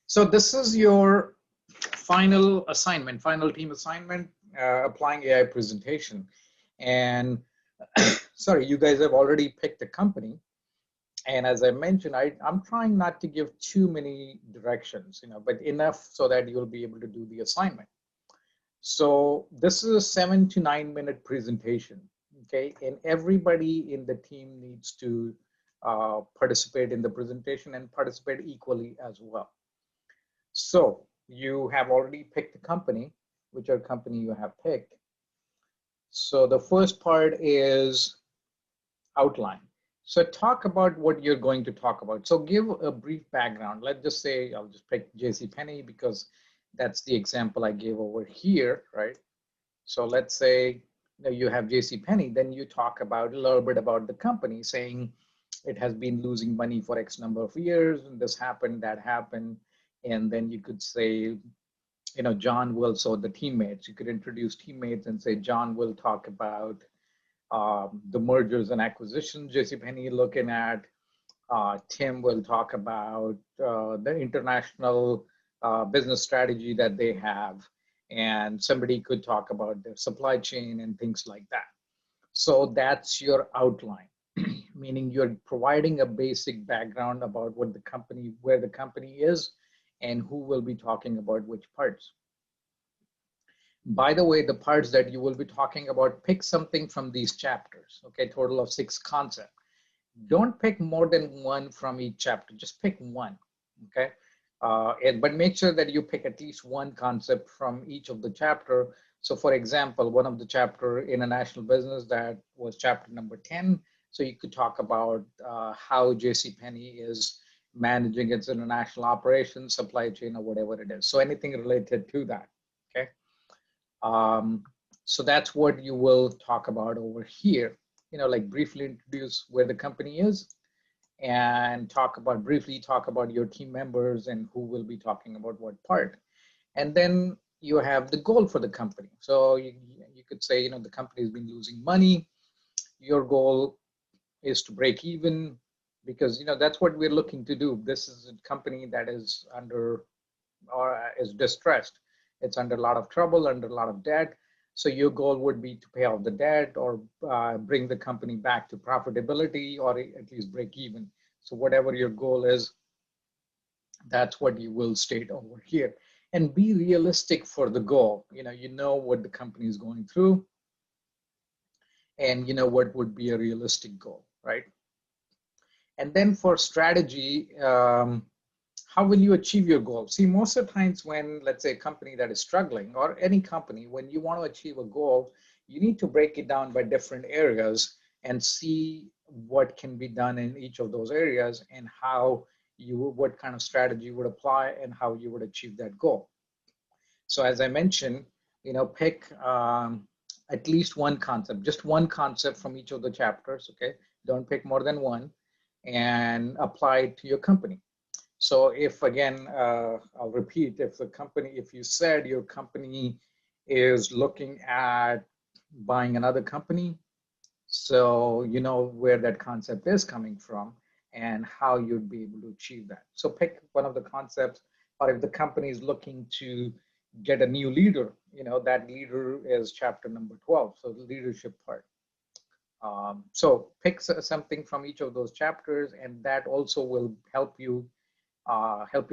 So this is your final assignment, final team assignment, applying AI presentation. And sorry, you guys have already picked a company. And as I mentioned, I'm trying not to give too many directions, but enough so that you'll be able to do the assignment. So this is a 7 to 9 minute presentation, okay? And everybody in the team needs to participate in the presentation and participate equally as well. So you have already picked the company, whichever company you have picked. So the first part is outline. So talk about what you're going to talk about. So give a brief background. Let's just say, I'll just pick JCPenney because that's the example I gave over here, right? So let's say you have JCPenney, then you talk about a little bit about the company, saying it has been losing money for X number of years, and this happened, that happened. And then you could say, John will, so the teammates, you could introduce teammates and say, John will talk about the mergers and acquisitions JCPenney looking at. Tim will talk about the international business strategy that they have. And somebody could talk about their supply chain and things like that. So that's your outline, meaning you're providing a basic background about what the company, where the company is, and who will be talking about which parts. By the way, the parts that you will be talking about, pick something from these chapters, okay? Total of 6 concepts. Don't pick more than one from each chapter, just pick one, okay? But make sure that you pick at least one concept from each of the chapter. So for example, one of the chapter, international business, that was chapter number 10. So you could talk about how JCPenney is managing its international operations, supply chain, or whatever it is. So anything related to that, okay? So that's what you will talk about over here. Like briefly introduce where the company is and briefly talk about your team members and who will be talking about what part. And then you have the goal for the company. So you could say, the company has been losing money. Your goal is to break even because, that's what we're looking to do. This is a company that is under or is distressed. It's under a lot of trouble, under a lot of debt. So your goal would be to pay off the debt or bring the company back to profitability or at least break even. So whatever your goal is, that's what you will state over here. And be realistic for the goal. You know what the company is going through and you know what would be a realistic goal, right? And then for strategy, how will you achieve your goal? See, most of the times when, let's say, a company that is struggling or any company, when you want to achieve a goal, you need to break it down by different areas and see what can be done in each of those areas and what kind of strategy would apply and how you would achieve that goal. So as I mentioned, pick at least one concept, just one concept from each of the chapters, okay? Don't pick more than one and apply it to your company. So if, again, I'll repeat, if you said your company is looking at buying another company, so you know where that concept is coming from and how you'd be able to achieve that. So pick one of the concepts, or if the company is looking to get a new leader, that leader is chapter number 12, so the leadership part. So pick something from each of those chapters, and that also will help your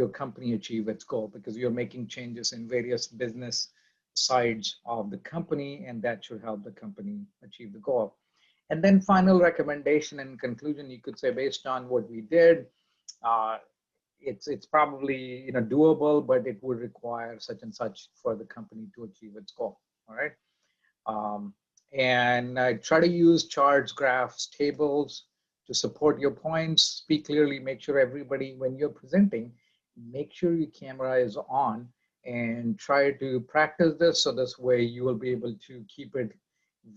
company achieve its goal because you're making changes in various business sides of the company, and that should help the company achieve the goal. And then final recommendation and conclusion, you could say, based on what we did, it's probably doable, but it would require such and such for the company to achieve its goal. All right. And I try to use charts, graphs, tables to support your points. Speak clearly. Make sure everybody, when you're presenting, make sure your camera is on and try to practice this so this way you will be able to keep it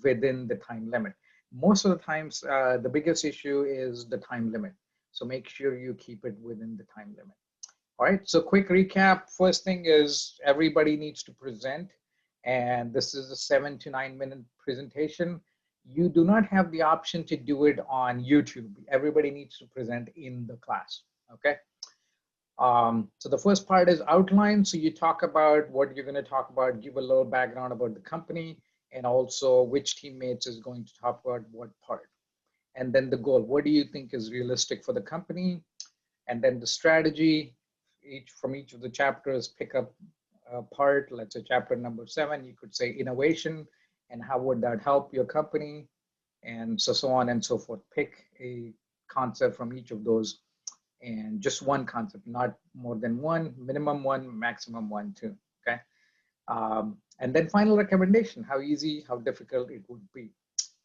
within the time limit. Most of the times, the biggest issue is the time limit. So make sure you keep it within the time limit. All right, so quick recap. First thing is everybody needs to present. And this is a 7 to 9 minute presentation. You do not have the option to do it on YouTube. Everybody needs to present in the class, okay? So the first part is outline. So you talk about what you're going to talk about, give a little background about the company, and also which teammates is going to talk about what part. And then the goal, what do you think is realistic for the company? And then the strategy, from each of the chapters, pick up a part. Let's say chapter number 7, you could say innovation, and how would that help your company? And so on and so forth. Pick a concept from each of those, and just one concept, not more than one, minimum one, maximum one, too. Okay. And then final recommendation, how easy, how difficult it would be.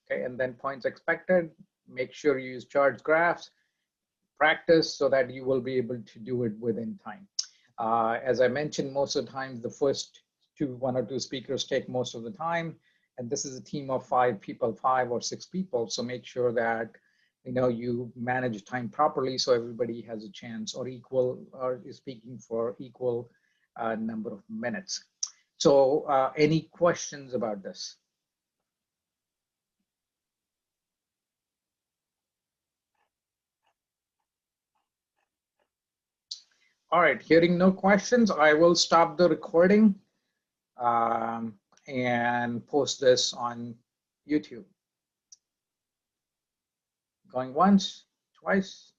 Okay. And then points expected, make sure you use charts, graphs, practice so that you will be able to do it within time. As I mentioned, most of the time, the first one or two speakers take most of the time. And this is a team of 5 people, 5 or 6 people. So make sure that you manage time properly so everybody has a chance, or is speaking for equal number of minutes. So any questions about this? All right, hearing no questions, I will stop the recording and post this on YouTube. Going once, twice.